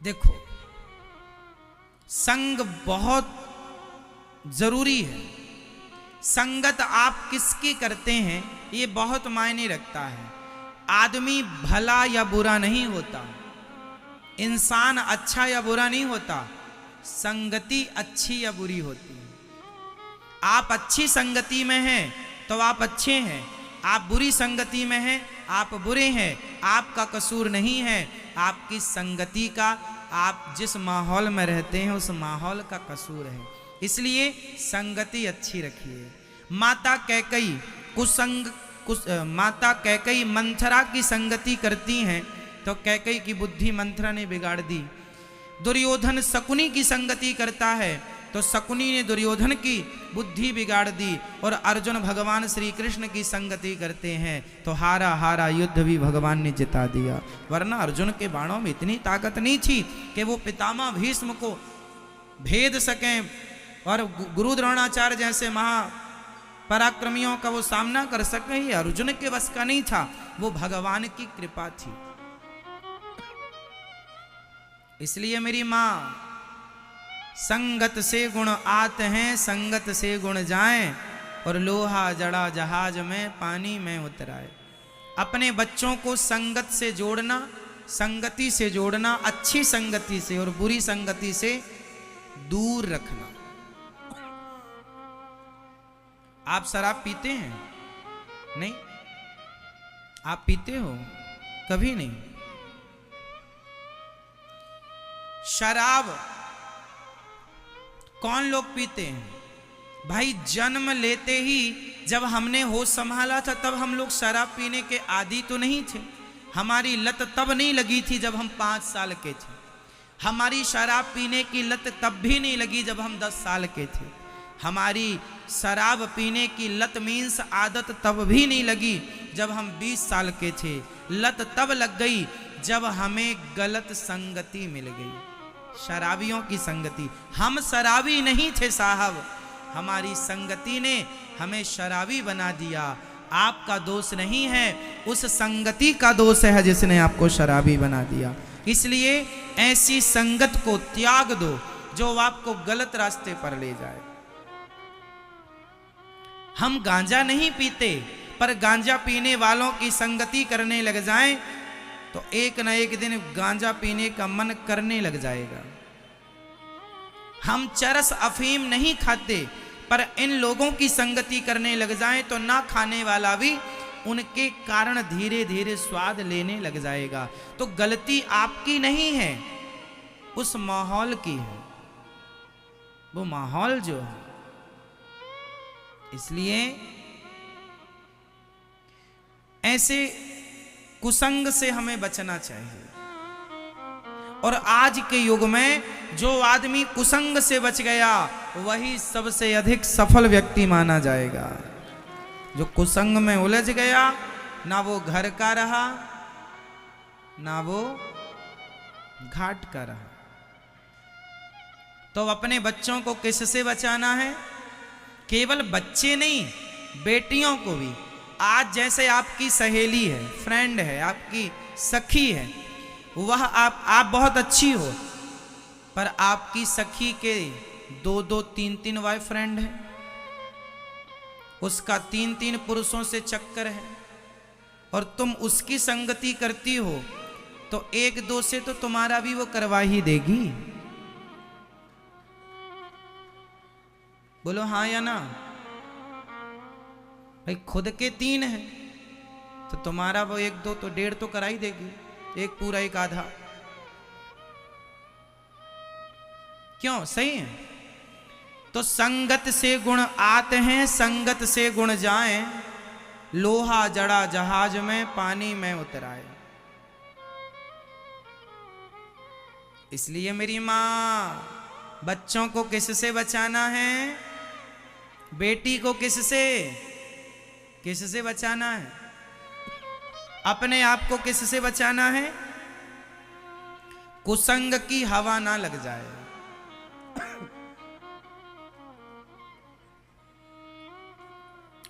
देखो, संग बहुत जरूरी है। संगत आप किसकी करते हैं ये बहुत मायने रखता है। आदमी भला या बुरा नहीं होता, इंसान अच्छा या बुरा नहीं होता, संगति अच्छी या बुरी होती है। आप अच्छी संगति में हैं तो आप अच्छे हैं, आप बुरी संगति में हैं आप बुरे हैं। आपका कसूर नहीं है, आपकी संगति का, आप जिस माहौल में रहते हैं उस माहौल का कसूर है। इसलिए संगति अच्छी रखिए। माता कैकई मंथरा की संगति करती हैं तो कैकई की बुद्धि मंथरा ने बिगाड़ दी। दुर्योधन शकुनी की संगति करता है तो शकुनी ने दुर्योधन की बुद्धि बिगाड़ दी। और अर्जुन भगवान श्री कृष्ण की संगति करते हैं तो हारा हारा युद्ध भी भगवान ने जिता दिया। वरना अर्जुन के बाणों में इतनी ताकत नहीं थी कि वो पितामह भीष्म को भेद सकें और गुरु द्रोणाचार्य जैसे महापराक्रमियों का वो सामना कर सके। ये अर्जुन के वश का नहीं था, वो भगवान की कृपा थी। इसलिए मेरी माँ, संगत से गुण आते हैं संगत से गुण जाएं, और लोहा जड़ा जहाज में पानी में उतराए। अपने बच्चों को संगत से जोड़ना, संगति से जोड़ना, अच्छी संगति से और बुरी संगति से दूर रखना। आप शराब पीते हैं? नहीं? आप पीते हो? कभी नहीं। शराब कौन लोग पीते हैं? भाई जन्म लेते ही जब हमने होश संभाला था तब हम लोग शराब पीने के आदी तो नहीं थे। हमारी लत तब नहीं लगी थी जब हम 5 साल के थे। हमारी शराब पीने की लत तब भी नहीं लगी जब हम 10 साल के थे। हमारी शराब पीने की लत मीन्स आदत तब भी नहीं लगी जब हम 20 साल के थे। लत तब लग गई जब हमें गलत संगति मिल गई, शराबियों की संगति। हम शराबी नहीं थे साहब, हमारी संगति ने हमें शराबी बना दिया। आपका दोष नहीं है, उस संगति का दोष है जिसने आपको शराबी बना दिया। इसलिए ऐसी संगत को त्याग दो जो आपको गलत रास्ते पर ले जाए। हम गांजा नहीं पीते, पर गांजा पीने वालों की संगति करने लग जाएं तो एक न एक दिन गांजा पीने का मन करने लग जाएगा। हम चरस अफीम नहीं खाते, पर इन लोगों की संगति करने लग जाएं तो ना खाने वाला भी उनके कारण धीरे धीरे स्वाद लेने लग जाएगा। तो गलती आपकी नहीं है, उस माहौल की है, वो माहौल जो है। इसलिए ऐसे कुसंग से हमें बचना चाहिए। और आज के युग में जो आदमी कुसंग से बच गया वही सबसे अधिक सफल व्यक्ति माना जाएगा। जो कुसंग में उलझ गया, ना वो घर का रहा ना वो घाट का रहा। तो अपने बच्चों को किससे बचाना है? केवल बच्चे नहीं, बेटियों को भी। आज जैसे आपकी सहेली है, फ्रेंड है, आपकी सखी है, वह आप बहुत अच्छी हो, पर आपकी सखी के 2-2, 3-3 बॉयफ्रेंड है, उसका 3-3 पुरुषों से चक्कर है, और तुम उसकी संगति करती हो तो 1-2 से तो तुम्हारा भी वो करवा ही देगी। बोलो हाँ या ना? भाई खुद के 3 है तो तुम्हारा वो 1-2 तो 1.5 तो करा ही देगी, एक पूरा एक आधा। क्यों? सही है। तो संगत से गुण आते हैं संगत से गुण जाएं, लोहा जड़ा जहाज में पानी में उतराए। इसलिए मेरी मां, बच्चों को किससे बचाना है? बेटी को किससे बचाना है? अपने आप को किससे बचाना है? कुसंग की हवा ना लग जाए।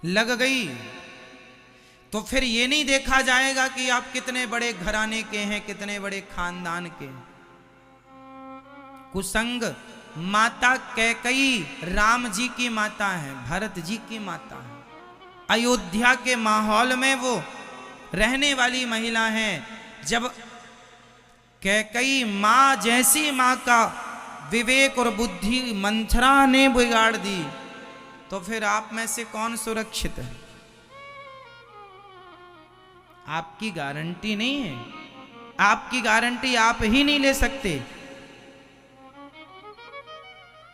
लग गई तो फिर ये नहीं देखा जाएगा कि आप कितने बड़े घराने के हैं, कितने बड़े खानदान के हैं। कुसंग माता कैकई राम जी की माता है, भरत जी की माता है। अयोध्या के माहौल में वो रहने वाली महिला है। जब कैकई माँ जैसी माँ का विवेक और बुद्धि मंथरा ने बिगाड़ दी, तो फिर आप में से कौन सुरक्षित है? आपकी गारंटी नहीं है, आपकी गारंटी आप ही नहीं ले सकते।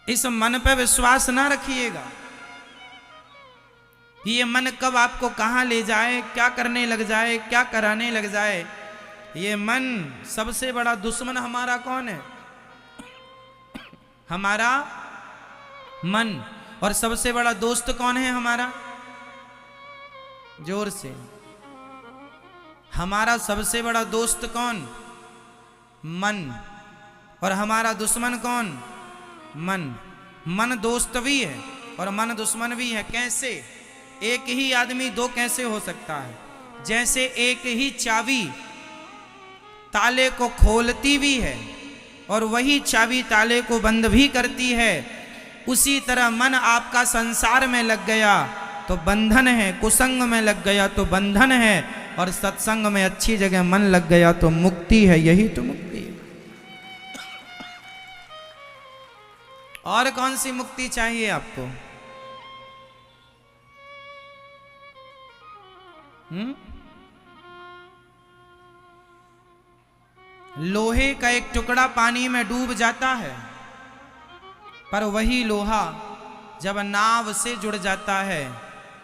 इस मन पर विश्वास ना रखिएगा कि ये मन कब आपको कहां ले जाए, क्या करने लग जाए, क्या कराने लग जाए। ये मन, सबसे बड़ा दुश्मन हमारा कौन है? हमारा मन। और सबसे बड़ा दोस्त कौन है हमारा? जोर से। हमारा सबसे बड़ा दोस्त कौन? मन। और हमारा दुश्मन कौन? मन। मन दोस्त भी है और मन दुश्मन भी है। कैसे? एक ही आदमी दो कैसे हो सकता है? जैसे एक ही चाबी ताले को खोलती भी है और वही चाबी ताले को बंद भी करती है, उसी तरह मन आपका संसार में लग गया तो बंधन है, कुसंग में लग गया तो बंधन है, और सत्संग में अच्छी जगह मन लग गया तो मुक्ति है। यही तो मुक्ति है। और कौन सी मुक्ति चाहिए आपको? लोहे का एक टुकड़ा पानी में डूब जाता है, पर वही लोहा जब नाव से जुड़ जाता है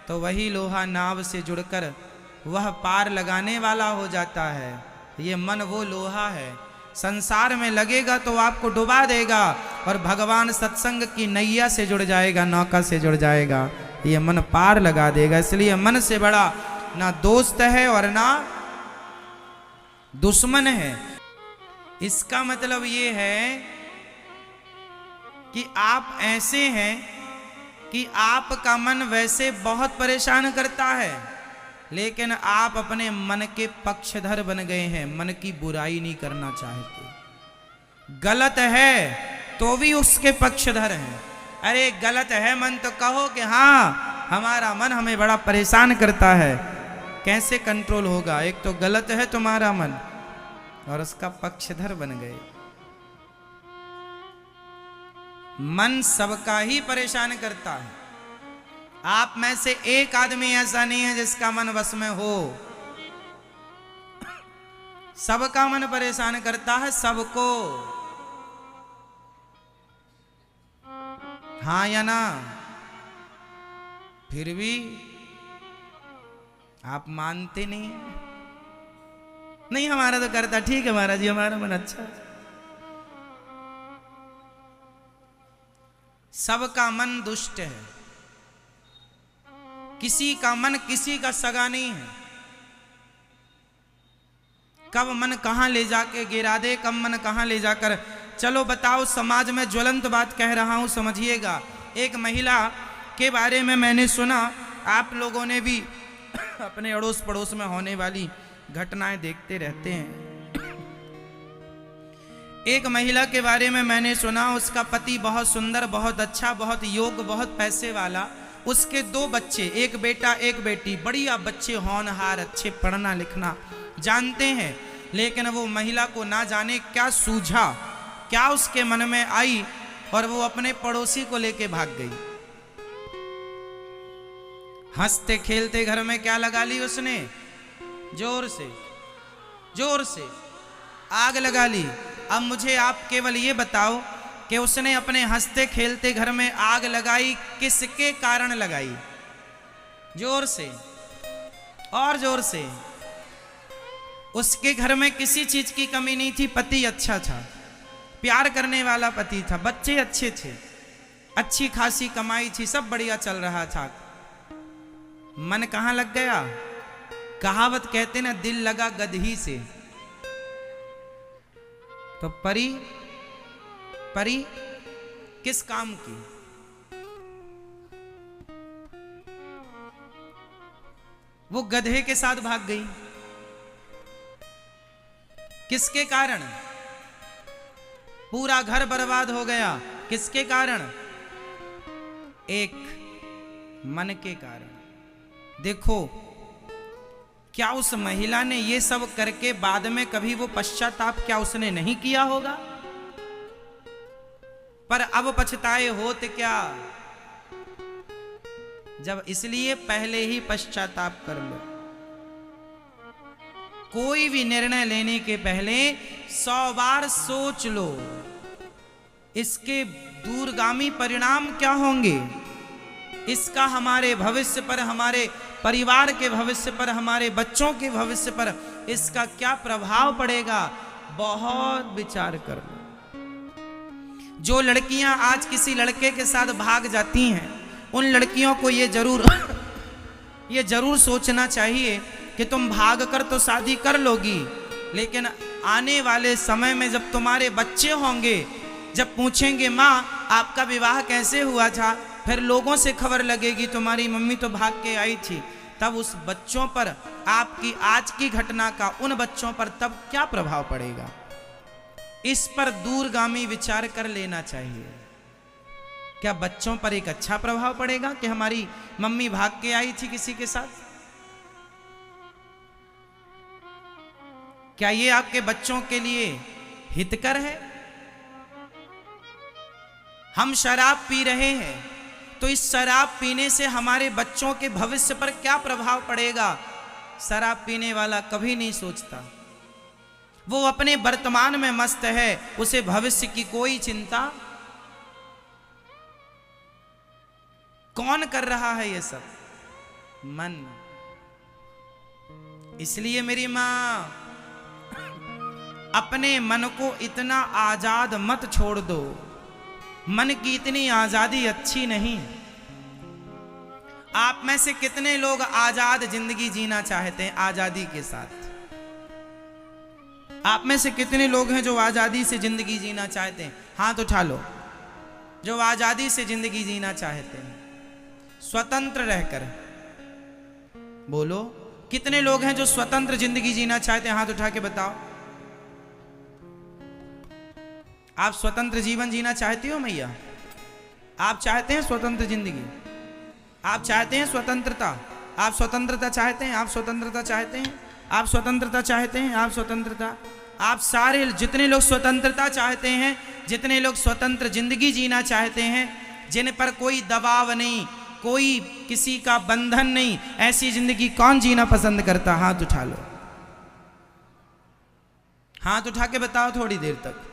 तो वही लोहा नाव से जुड़कर वह पार लगाने वाला हो जाता है। ये मन वो लोहा है, संसार में लगेगा तो आपको डुबा देगा, और भगवान सत्संग की नैया से जुड़ जाएगा, नौका से जुड़ जाएगा, ये मन पार लगा देगा। इसलिए मन से बड़ा ना दोस्त है और ना दुश्मन है। इसका मतलब ये है कि आप ऐसे हैं कि आपका मन वैसे बहुत परेशान करता है, लेकिन आप अपने मन के पक्षधर बन गए हैं, मन की बुराई नहीं करना चाहते। गलत है तो भी उसके पक्षधर हैं। अरे गलत है मन तो कहो कि हाँ हमारा मन हमें बड़ा परेशान करता है। कैसे कंट्रोल होगा? एक तो गलत है तुम्हारा मन और उसका पक्षधर बन गए। मन सबका ही परेशान करता है। आप में से एक आदमी ऐसा नहीं है जिसका मन बस में हो। सबका मन परेशान करता है, सबको। हाँ या ना? फिर भी आप मानते नहीं हैं। नहीं हमारा तो करता, ठीक है महाराज जी हमारा मन अच्छा है। सबका मन दुष्ट है, किसी का मन किसी का सगा नहीं है। कब मन कहां ले जाके गिरा दे, कब मन कहां ले जाकर। चलो बताओ, समाज में ज्वलंत बात कह रहा हूं, समझिएगा। एक महिला के बारे में मैंने सुना, आप लोगों ने भी अपने अड़ोस पड़ोस में होने वाली घटनाएं देखते रहते हैं। एक महिला के बारे में मैंने सुना, उसका पति बहुत सुंदर, बहुत अच्छा, बहुत योग्य, बहुत पैसे वाला। उसके दो बच्चे, एक बेटा एक बेटी, बढ़िया बच्चे, होनहार, अच्छे, पढ़ना लिखना जानते हैं। लेकिन वो महिला को ना जाने क्या सूझा, क्या उसके मन में आई, और वो अपने पड़ोसी को लेके भाग गई। हंसते खेलते घर में क्या लगा ली उसने? जोर से आग लगा ली। अब मुझे आप केवल ये बताओ कि उसने अपने हंसते खेलते घर में आग लगाई, किसके कारण लगाई? जोर से और जोर से। उसके घर में किसी चीज की कमी नहीं थी। पति अच्छा था, प्यार करने वाला पति था, बच्चे अच्छे थे, अच्छी खासी कमाई थी, सब बढ़िया चल रहा था। मन कहां लग गया? कहावत कहते ना, दिल लगा गदही से। तो परी किस काम की? वो गधे के साथ भाग गई। किसके कारण? पूरा घर बर्बाद हो गया। किसके कारण? एक मन के कारण। देखो, क्या उस महिला ने ये सब करके बाद में कभी वो पश्चाताप क्या उसने नहीं किया होगा? पर अब पछताए होत क्या? जब इसलिए पहले ही पश्चाताप कर लो। कोई भी निर्णय लेने के पहले 100 बार सोच लो इसके दूरगामी परिणाम क्या होंगे, इसका हमारे भविष्य पर, हमारे परिवार के भविष्य पर, हमारे बच्चों के भविष्य पर इसका क्या प्रभाव पड़ेगा। बहुत विचार कर लो। जो लड़कियां आज किसी लड़के के साथ भाग जाती हैं, उन लड़कियों को ये जरूर सोचना चाहिए कि तुम भाग कर तो शादी कर लोगी, लेकिन आने वाले समय में जब तुम्हारे बच्चे होंगे, जब पूछेंगे माँ आपका विवाह कैसे हुआ था, फिर लोगों से खबर लगेगी तुम्हारी मम्मी तो भाग के आई थी, तब उस बच्चों पर, आपकी आज की घटना का उन बच्चों पर तब क्या प्रभाव पड़ेगा। इस पर दूरगामी विचार कर लेना चाहिए। क्या बच्चों पर एक अच्छा प्रभाव पड़ेगा कि हमारी मम्मी भाग के आई थी किसी के साथ? क्या ये आपके बच्चों के लिए हितकर है? हम शराब पी रहे हैं तो इस शराब पीने से हमारे बच्चों के भविष्य पर क्या प्रभाव पड़ेगा, शराब पीने वाला कभी नहीं सोचता। वो अपने वर्तमान में मस्त है, उसे भविष्य की कोई चिंता। कौन कर रहा है ये सब? मन। इसलिए मेरी मां, अपने मन को इतना आजाद मत छोड़ दो। मन की इतनी आजादी अच्छी नहीं। आप में से कितने लोग आजाद जिंदगी जीना चाहते हैं आजादी के साथ? आप में से कितने लोग हैं जो आजादी से जिंदगी जीना चाहते हैं? हाथ उठा लो। जो आजादी से जिंदगी जीना चाहते हैं, स्वतंत्र रहकर बोलो। कितने लोग हैं जो स्वतंत्र जिंदगी जीना चाहते हैं? हाथ उठा के बताओ। आप स्वतंत्र जीवन जीना चाहती हो मैया? आप चाहते हैं स्वतंत्र जिंदगी? आप चाहते हैं स्वतंत्रता? आप स्वतंत्रता चाहते हैं? आप स्वतंत्रता चाहते हैं? आप स्वतंत्रता चाहते हैं? आप स्वतंत्रता? आप सारे जितने लोग स्वतंत्रता चाहते हैं, जितने लोग स्वतंत्र जिंदगी जीना चाहते हैं, जिन पर कोई दबाव नहीं, कोई किसी का बंधन नहीं, ऐसी जिंदगी कौन जीना पसंद करता? हाथ उठा लो। हाथ उठा के बताओ थोड़ी देर तक।